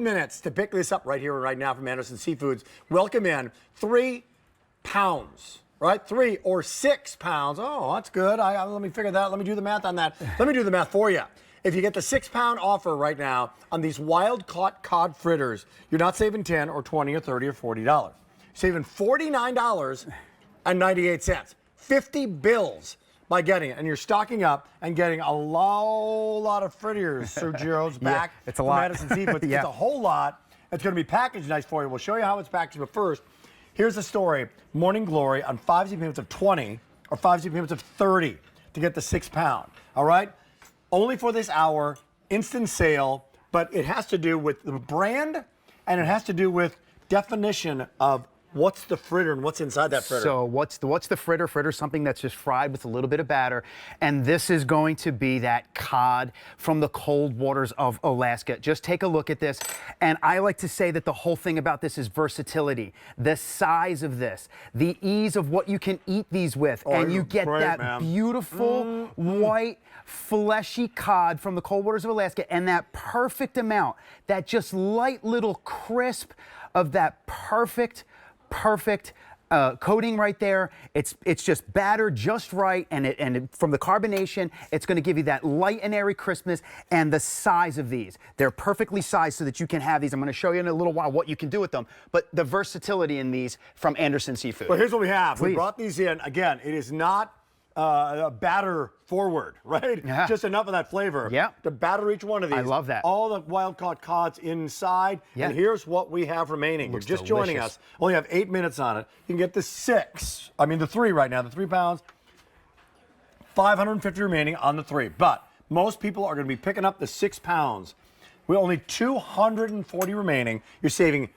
minutes to pick this up right here and right now from Anderson Seafoods. Welcome in 3 pounds, right? 3 or 6 pounds. Oh, that's good. Let me figure that out. Let me do the math on that. Let me do the math for you. If you get the 6-pound offer right now on these wild-caught cod fritters, you're not saving 10 or 20 or 30 or $40. You're saving $49.98. 50 bills by getting it. And you're stocking up and getting a lot of fritters, Sergio's back. Yeah, it's a lot. Madison Seafoods. It's a whole lot. It's going to be packaged nice for you. We'll show you how it's packaged. But first, here's the story. Morning Glory on 5Z payments of 20 or 5Z payments of 30 to get the 6-pound. All right? Only for this hour, instant sale, but it has to do with the brand and it has to do with definition of what's the fritter and what's inside that fritter. So what's the fritter? Fritter's something that's just fried with a little bit of batter. And this is going to be that cod from the cold waters of Alaska. Just take a look at this. And I like to say that the whole thing about this is versatility. The size of this, the ease of what you can eat these with. And you get that beautiful white, fleshy cod from the cold waters of Alaska and that perfect amount, that just light little crisp of that perfect coating right there. It's just battered just right, and from the carbonation, it's going to give you that light and airy crispness. And the size of these, they're perfectly sized so that you can have these. I'm going to show you in a little while what you can do with them, but the versatility in these from Anderson Seafood. Well, here's what we have. Please. We brought these in. Again, it is not batter forward, right? Yeah. Just enough of that flavor to batter each one of these. I love that. All the wild-caught cods inside. Yeah. And here's what we have remaining. You're just joining us. Only have 8 minutes on it. You can get the 3 right now, the 3 pounds. 550 remaining on the 3. But most people are going to be picking up the 6 pounds. We only 240 remaining. You're saving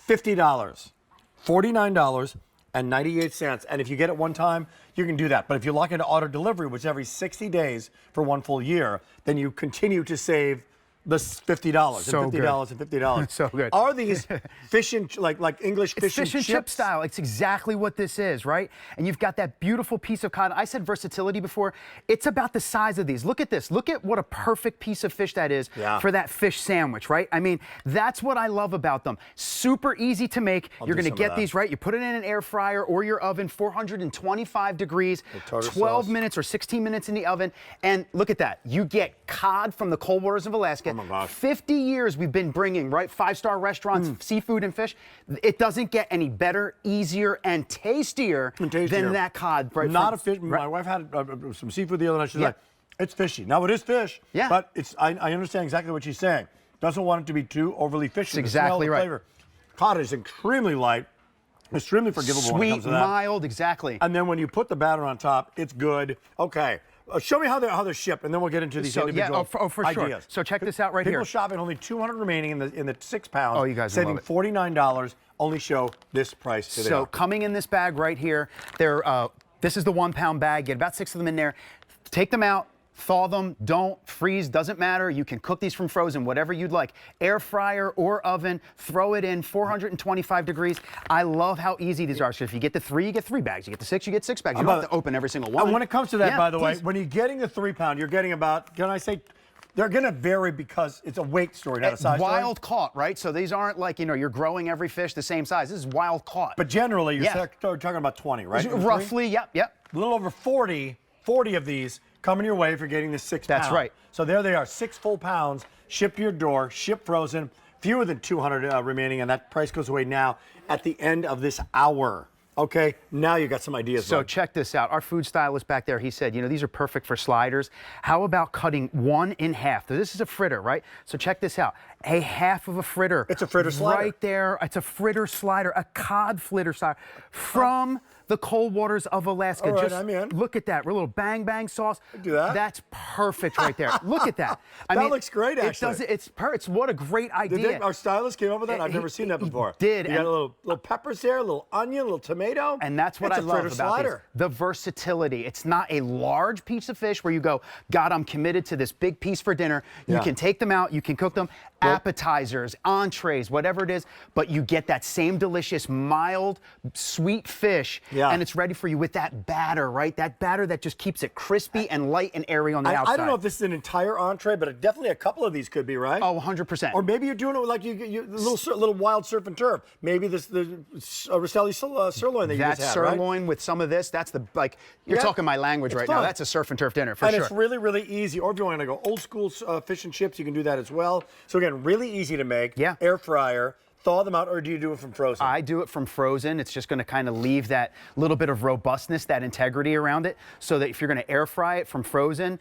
$50, $49.98. And if you get it one time, you can do that. But if you lock into auto delivery, which is every 60 days for 1 full year, then you continue to save the $50 so and $50 and $50. So good. Are these fish and like English fish and chip style? It's exactly what this is, right? And you've got that beautiful piece of cod. I said versatility before. It's about the size of these. Look at this. Look at what a perfect piece of fish that is for that fish sandwich, right? I mean, that's what I love about them. Super easy to make. You're going to get these, right? You put it in an air fryer or your oven, 425 degrees, 12 minutes or 16 minutes in the oven. And look at that. You get cod from the cold waters of Alaska. Oh my gosh. 50 years we've been bringing, right, 5-star restaurants, seafood and fish. It doesn't get any better, easier, and tastier than that cod. Right? Not a fish. My wife had some seafood the other night. She's like, it's fishy. Now, it is fish, but I understand exactly what she's saying. Doesn't want it to be too overly fishy. That's exactly right. Flavor. Cod is extremely light, extremely forgivable when it comes to that. Sweet, mild, exactly. And then when you put the batter on top, it's good. Okay. Show me how they're shipped, and then we'll get into these individual for ideas. sure. So check this out right here. People shopping only 200 remaining in the 6 pounds. Oh, you guys saving love it. $49. Only show this price today. So coming in this bag right here, this is the 1-pound bag. Get about 6 of them in there. Take them out. Thaw them, don't freeze, doesn't matter. You can cook these from frozen, whatever you'd like. Air fryer or oven, throw it in 425 degrees. I love how easy these are. So if you get the 3, you get 3 bags. You get the 6, you get 6 bags. You don't have to open every single one. And when it comes to that, by the way, when you're getting the 3 pound, you're getting about, can I say, they're going to vary because it's a weight story, not a size story. Wild caught, right? So these aren't like, you're growing every fish the same size. This is wild caught. But generally, you're talking about 20, right? Roughly, yep. A little over 40 of these coming your way if you're getting the 6 pounds. That's right. So there they are, 6 full pounds, shipped to your door, shipped frozen, fewer than 200 remaining, and that price goes away now at the end of this hour. Okay, now you got some ideas. So check this out. Our food stylist back there, he said, these are perfect for sliders. How about cutting one in half? So this is a fritter, right? So check this out. A half of a fritter. It's a fritter slider. Right there. It's a fritter slider, a cod fritter slider from the cold waters of Alaska. All right, just I'm in. Look at that. A little bang bang sauce. Do that. That's perfect right there. Look at that. I mean, looks great, actually. It's what a great idea. Our stylist came up with that? I've never seen that before. He did. You got a little peppers there, a little onion, a little tomato. And that's what I love about these. The versatility. It's not a large piece of fish where you go, God, I'm committed to this big piece for dinner. You can take them out, you can cook them, appetizers, entrees, whatever it is, but you get that same delicious, mild, sweet fish, and it's ready for you with that batter, right? That batter that just keeps it crispy and light and airy on the outside. I don't know if this is an entire entree, but definitely a couple of these could be, right? Oh, 100%. Or maybe you're doing it like you little wild surf and turf. Maybe the Rosselli sirloin that you just had, sirloin right? with some of this, that's the, like, you're talking my language right now. That's a surf and turf dinner, for sure. And it's really, really easy. Or if you want to go old school fish and chips, you can do that as well. So again, really easy to make. Yeah. Air fryer. Thaw them out, or do you do it from frozen? I do it from frozen. It's just going to kind of leave that little bit of robustness, that integrity around it, so that if you're going to air fry it from frozen,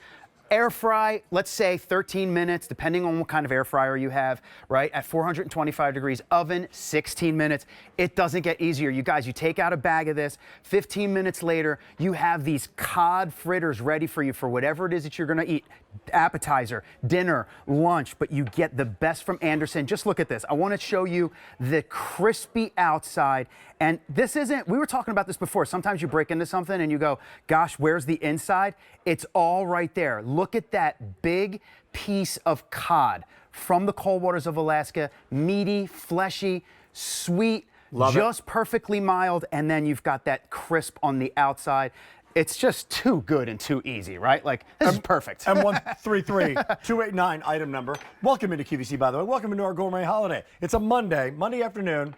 air fry, let's say 13 minutes, depending on what kind of air fryer you have, right? At 425 degrees, oven, 16 minutes. It doesn't get easier. You guys, you take out a bag of this, 15 minutes later, you have these cod fritters ready for you for whatever it is that you're gonna eat. Appetizer, dinner, lunch, but you get the best from Anderson. Just look at this. I wanna show you the crispy outside. And this isn't, we were talking about this before. Sometimes you break into something and you go, gosh, where's the inside? It's all right there. Look at that big piece of cod from the cold waters of Alaska, meaty, fleshy, sweet, just perfectly mild, and then you've got that crisp on the outside. It's just too good and too easy, right? Like, this is perfect. M133289, item number. Welcome into QVC, by the way. Welcome into our gourmet holiday. It's a Monday afternoon.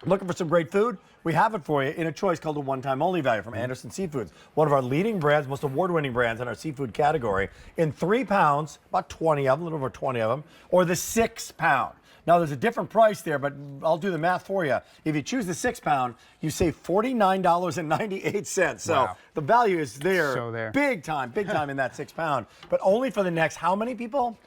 Looking for some great food? We have it for you in a choice called the one-time only value from Anderson Seafoods, one of our leading brands, most award-winning brands in our seafood category, in 3 pounds, about 20 of them, a little over 20 of them, or the 6 pound. Now, there's a different price there, but I'll do the math for you. If you choose the 6 pound, you save $49.98. So the value is there, big time in that 6 pound, but only for the next, how many people?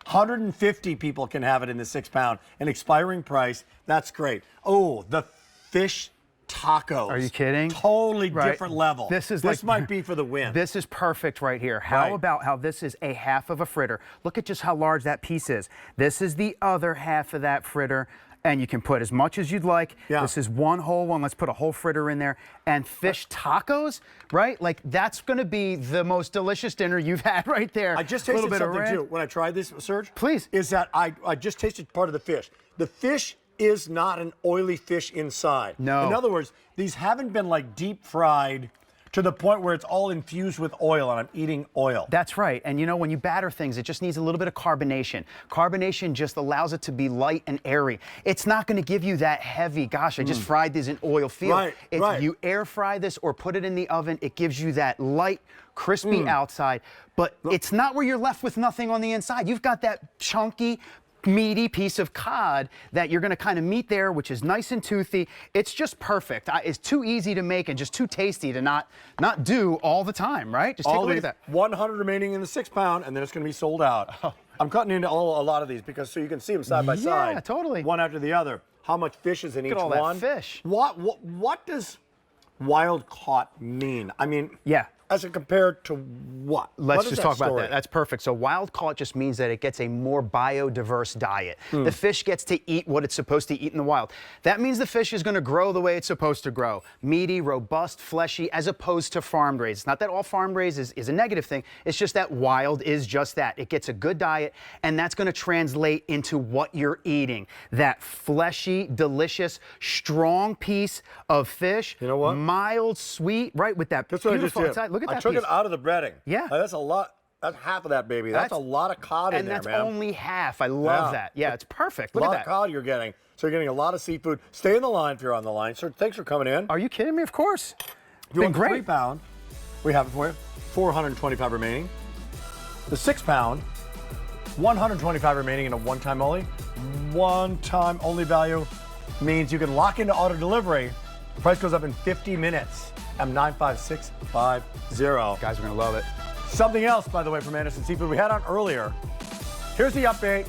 150 people can have it in the 6 pound, an expiring price. That's great. Oh, the fish tacos. Are you kidding? Totally different level. This might be for the win. This is perfect right here. How about how this is a half of a fritter? Look at just how large that piece is. This is the other half of that fritter. And you can put as much as you'd like. This is one whole one. Let's put a whole fritter in there. And fish tacos, right? Like, that's going to be the most delicious dinner you've had right there. I just tasted something, too, when I tried this, Serge. Please. Is that I just tasted part of the fish. The fish is not an oily fish inside. No. In other words, these haven't been, like, deep fried to the point where it's all infused with oil and I'm eating oil. That's right. And you know, when you batter things, it just needs a little bit of carbonation. Carbonation just allows it to be light and airy. It's not going to give you that heavy, gosh, I just fried this in oil feel. If you air fry this or put it in the oven, it gives you that light, crispy outside, but it's not where you're left with nothing on the inside. You've got that chunky, meaty piece of cod that you're going to kind of meet there, which is nice and toothy. It's just perfect. It's too easy to make and just too tasty to not do all the time, right? Just take a look at that. 100 remaining in the 6 pound, and then it's going to be sold out. I'm cutting into a lot of these because so you can see them side by side. Yeah, totally. One after the other. How much fish is in each one? Look at all that fish. What does wild caught mean? I mean, as it compared to what? Let's just talk about that. That's perfect. So wild caught just means that it gets a more biodiverse diet. The fish gets to eat what it's supposed to eat in the wild. That means the fish is going to grow the way it's supposed to grow. Meaty, robust, fleshy, as opposed to farm raised. It's not that all farm raised is a negative thing. It's just that wild is just that. It gets a good diet, and that's going to translate into what you're eating. That fleshy, delicious, strong piece of fish. You know what? Mild, sweet, right, with that beautiful inside. Look at that I took piece. it out of the breading. Yeah. That's a lot. That's half of that, baby. That's a lot of cod in there, man. And that's only half. I love that. Yeah, it's perfect. Look at that. A lot of cod you're getting. So you're getting a lot of seafood. Stay in the line if you're on the line. Sir, thanks for coming in. Are you kidding me? Of course. You want 3 pound? We have it for you. 425 remaining. The 6 pound, 125 remaining in a one-time only. One-time only value means you can lock into auto delivery. The price goes up in 50 minutes. M95650. Guys are going to love it. Something else, by the way, from Anderson Seafood we had on earlier. Here's the update.